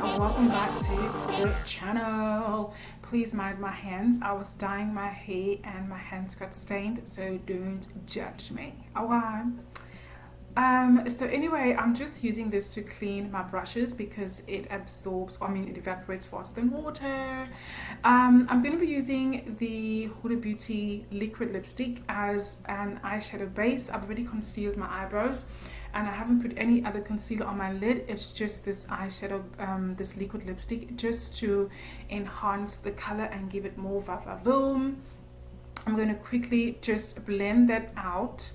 welcome back to the channel. Please mind my hands. I was dyeing my hair and my hands got stained, so don't judge me. Okay. So anyway, I'm just using this to clean my brushes because it absorbs, it evaporates faster than water. I'm going to be using the Huda Beauty liquid lipstick as an eyeshadow base. I've already concealed my eyebrows and I haven't put any other concealer on my lid. It's just this eyeshadow, this liquid lipstick, just to enhance the color and give it more va-va-voom. I'm going to quickly just blend that out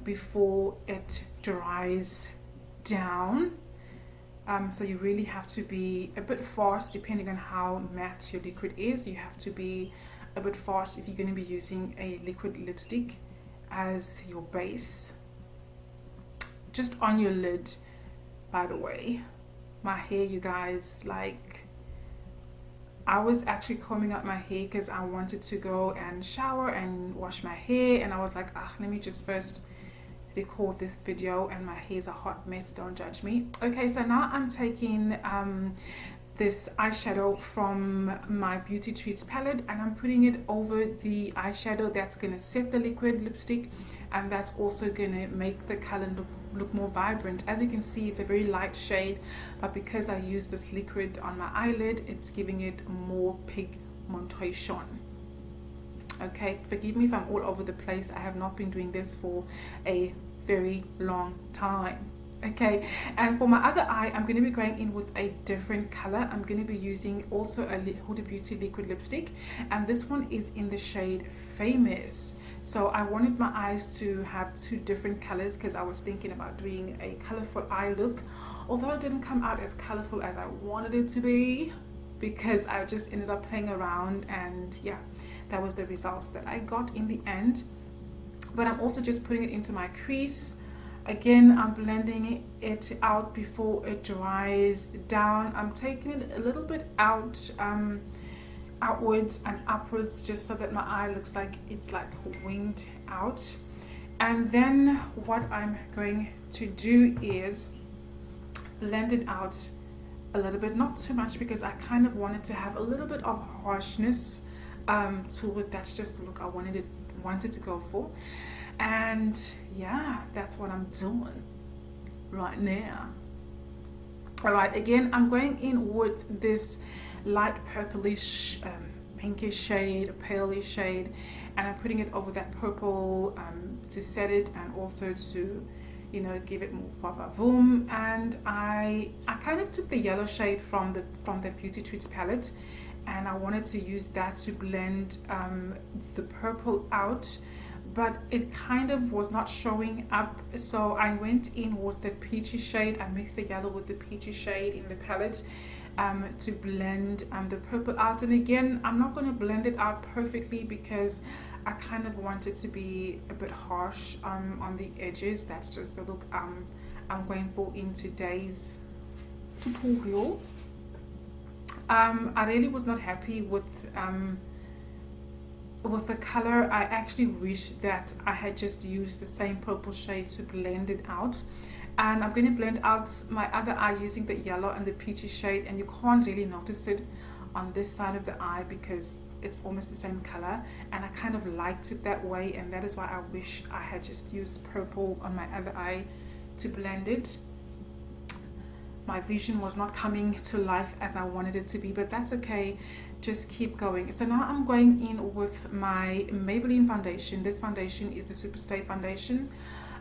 before it dries down. So you really have to be a bit fast depending on how matte your liquid is. You have to be a bit fast if you're going to be using a liquid lipstick as your base. Just on your lid, by the way. My hair, you guys, like, I was actually combing out my hair because I wanted to go and shower and wash my hair, and I was like, let me just first record this video, and my hair's a hot mess, don't judge me. Okay, so now I'm taking this eyeshadow from my Beauty Treats palette and I'm putting it over the eyeshadow that's going to set the liquid lipstick, and that's also going to make the color look more vibrant. As you can see, it's a very light shade, but because I use this liquid on my eyelid, it's giving it more pigmentation. Okay, forgive me if I'm all over the place. I have not been doing this for a very long time. Okay, and for my other eye, I'm going to be going in with a different color. I'm going to be using also a Huda Beauty liquid lipstick, and this one is in the shade Famous. So I wanted my eyes to have two different colors because I was thinking about doing a colorful eye look, although it didn't come out as colorful as I wanted it to be because I just ended up playing around, and yeah, that was the results that I got in the end. But I'm also just putting it into my crease. Again, I'm blending it out before it dries down. I'm taking it a little bit out, outwards and upwards, just so that my eye looks like it's like winged out. And then what I'm going to do is blend it out a little bit, not too much, because I kind of wanted to have a little bit of harshness to it. That's just the look I wanted to go for. And yeah, that's what I'm doing right now. All right, again, I'm going in with this light purplish, pinkish shade, palish shade, and I'm putting it over that purple to set it, and also to, you know, give it more va-va-voom. And I kind of took the yellow shade from the Beauty Treats palette, and I wanted to use that to blend the purple out, but it kind of was not showing up, so I went in with the peachy shade. I mixed the yellow with the peachy shade in the palette to blend the purple out. And again, I'm not going to blend it out perfectly because I kind of want it to be a bit harsh on the edges. That's just the look I'm going for in today's tutorial. I really was not happy with the color. I actually wish that I had just used the same purple shade to blend it out. And I'm going to blend out my other eye using the yellow and the peachy shade, and you can't really notice it on this side of the eye because it's almost the same color, and I kind of liked it that way, and that is why I wish I had just used purple on my other eye to blend it. My vision was not coming to life as I wanted it to be, but that's okay, just keep going. So now I'm going in with my Maybelline foundation. This foundation is the Superstay foundation,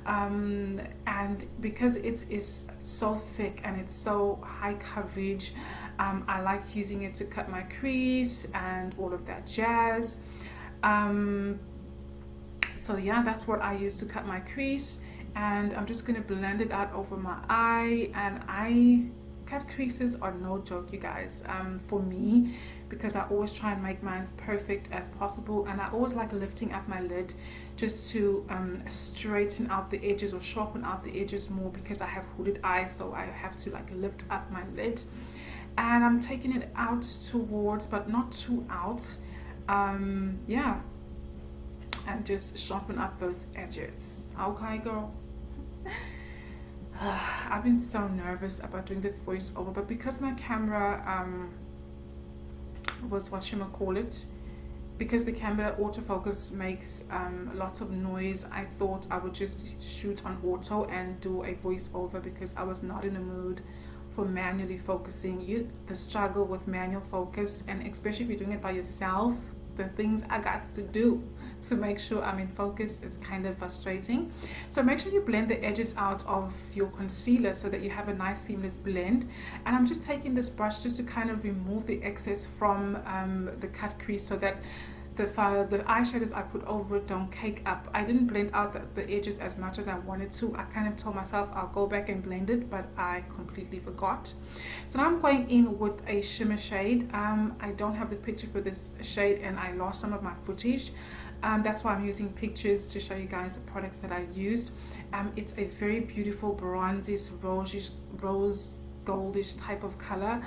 and because it is so thick and it's so high coverage, I like using it to cut my crease and all of that jazz. So yeah, that's what I use to cut my crease. And I'm just going to blend it out over my eye. And I cut creases are no joke, you guys, for me, because I always try and make mine as perfect as possible, and I always like lifting up my lid just to straighten out the edges or sharpen out the edges more, because I have hooded eyes, so I have to like lift up my lid. And I'm taking it out towards, but not too out, yeah, and just sharpen up those edges. Okay, girl. I've been so nervous about doing this voiceover, but because my camera was whatchamacallit, because the camera autofocus makes lots of noise, I thought I would just shoot on auto and do a voiceover because I was not in the mood for manually focusing. The struggle with manual focus, and especially if you're doing it by yourself, the things I got to do to make sure I'm in focus is kind of frustrating. So make sure you blend the edges out of your concealer so that you have a nice seamless blend. And I'm just taking this brush just to kind of remove the excess from the cut crease so that the eyeshadows I put over it don't cake up. I didn't blend out the edges as much as I wanted to. I kind of told myself I'll go back and blend it, but I completely forgot. So now I'm going in with a shimmer shade. I don't have the picture for this shade and I lost some of my footage. That's why I'm using pictures to show you guys the products that I used. It's a very beautiful bronzish, rose goldish type of color.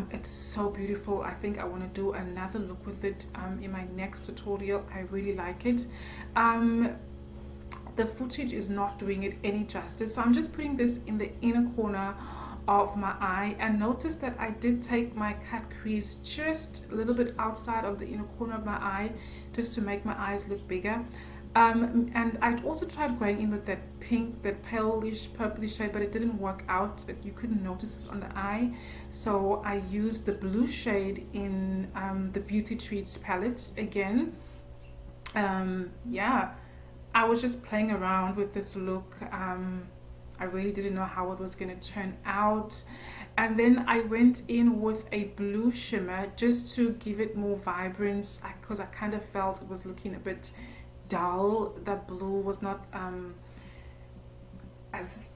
It's so beautiful. I think I want to do another look with it in my next tutorial. I really like it. The footage is not doing it any justice, so I'm just putting this in the inner corner of my eye, and notice that I did take my cut crease just a little bit outside of the inner corner of my eye just to make my eyes look bigger. And I also tried going in with that pink, that palish purplish shade, but it didn't work out. You couldn't notice it on the eye, so I used the blue shade in the Beauty Treats palette again. Yeah, I was just playing around with this look. I really didn't know how it was going to turn out, and then I went in with a blue shimmer just to give it more vibrance, because I kind of felt it was looking a bit dull. The blue was not as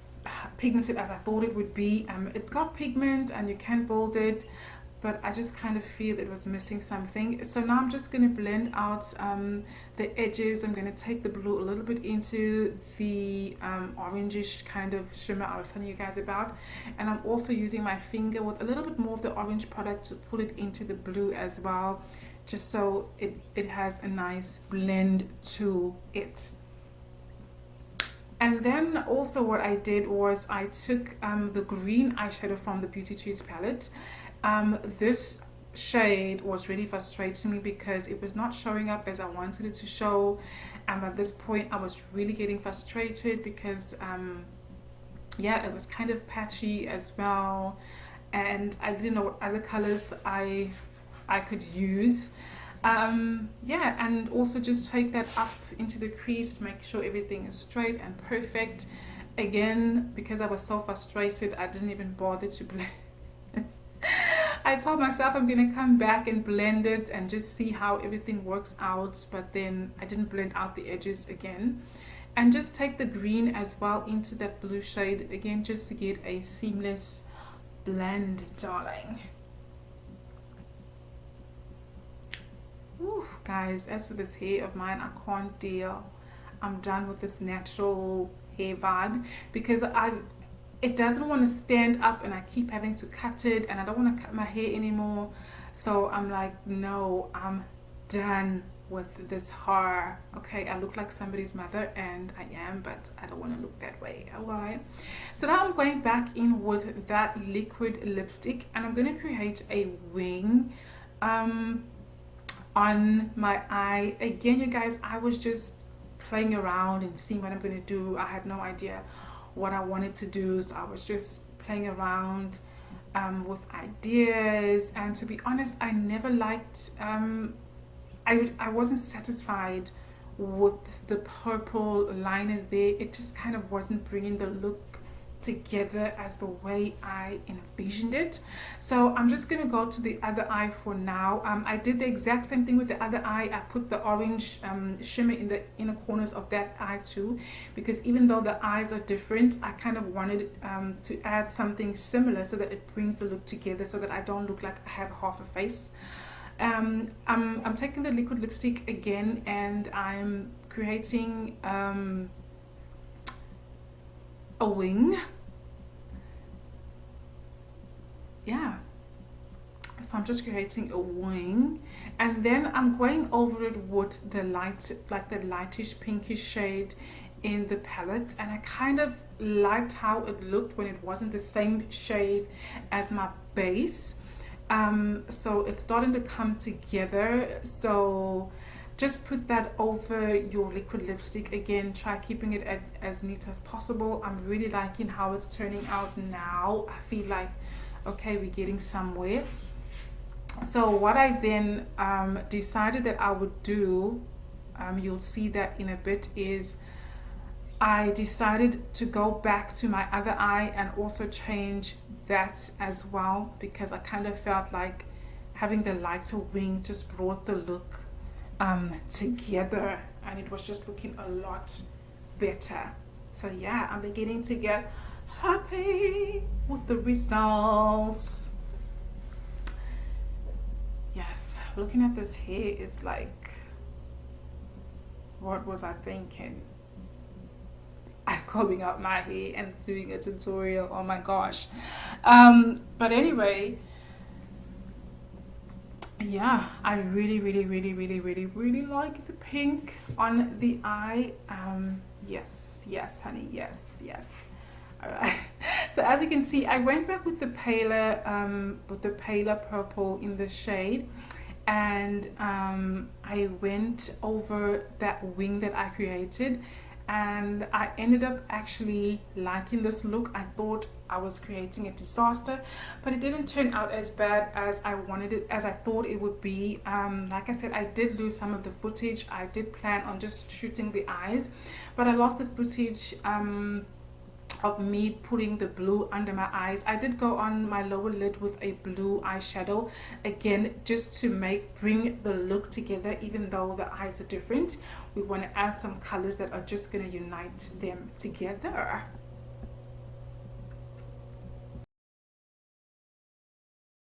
pigmented as I thought it would be. It's got pigment and you can build it, but I just kind of feel it was missing something. So now I'm just going to blend out the edges. I'm going to take the blue a little bit into the orangish kind of shimmer I was telling you guys about, and I'm also using my finger with a little bit more of the orange product to pull it into the blue as well, just so it has a nice blend to it. And then also what I did was I took the green eyeshadow from the Beauty Treats palette. This shade was really frustrating me because it was not showing up as I wanted it to show, and at this point I was really getting frustrated because yeah, it was kind of patchy as well, and I didn't know what other colors I could use. Yeah, and also just take that up into the crease to make sure everything is straight and perfect. Again, because I was so frustrated, I didn't even bother to blend. I told myself I'm gonna come back and blend it and just see how everything works out, but then I didn't blend out the edges again. And just take the green as well into that blue shade again, just to get a seamless blend, darling. Ooh, guys, as for this hair of mine, I can't deal. I'm done with this natural hair vibe because it doesn't want to stand up and I keep having to cut it, and I don't want to cut my hair anymore. So I'm like, no, I'm done with this hair. Okay, I look like somebody's mother, and I am, but I don't want to look that way. Alright, so now I'm going back in with that liquid lipstick, and I'm going to create a wing on my eye. Again, you guys, I was just playing around and seeing what I'm going to do. I had no idea what I wanted to do, so I was just playing around with ideas. And to be honest, I never liked I wasn't satisfied with the purple liner there. It just kind of wasn't bringing the look together as the way I envisioned it. So I'm just gonna go to the other eye for now. I did the exact same thing with the other eye. I put the orange shimmer in the inner corners of that eye too, because even though the eyes are different, I kind of wanted to add something similar so that it brings the look together, so that I don't look like I have half a face. I'm taking the liquid lipstick again, and I'm creating a wing. Yeah, so I'm just creating a wing, and then I'm going over it with the light, like the lightish pinkish shade in the palette, and I kind of liked how it looked when it wasn't the same shade as my base. So it's starting to come together. So just put that over your liquid lipstick. Again, try keeping it as neat as possible. I'm really liking how it's turning out now. I feel like, okay, we're getting somewhere. So what I then decided that I would do, you'll see that in a bit, is I decided to go back to my other eye and also change that as well, because I kind of felt like having the lighter wing just brought the look together, and it was just looking a lot better. So yeah, I'm beginning to get happy with the results. Yes, looking at this hair is like, what was I thinking? I'm combing out my hair and doing a tutorial. Oh my gosh. But anyway, yeah, I really like the pink on the eye. Yes, honey, yes. All right. So as you can see, I went back with the paler purple in the shade, and I went over that wing that I created, and I ended up actually liking this look. I thought I was creating a disaster, but it didn't turn out as bad as I wanted it, as I thought it would be. Like I said, I did lose some of the footage. I did plan on just shooting the eyes, but I lost the footage of me putting the blue under my eyes. I did go on my lower lid with a blue eyeshadow, again just to bring the look together. Even though the eyes are different, we want to add some colors that are just going to unite them together.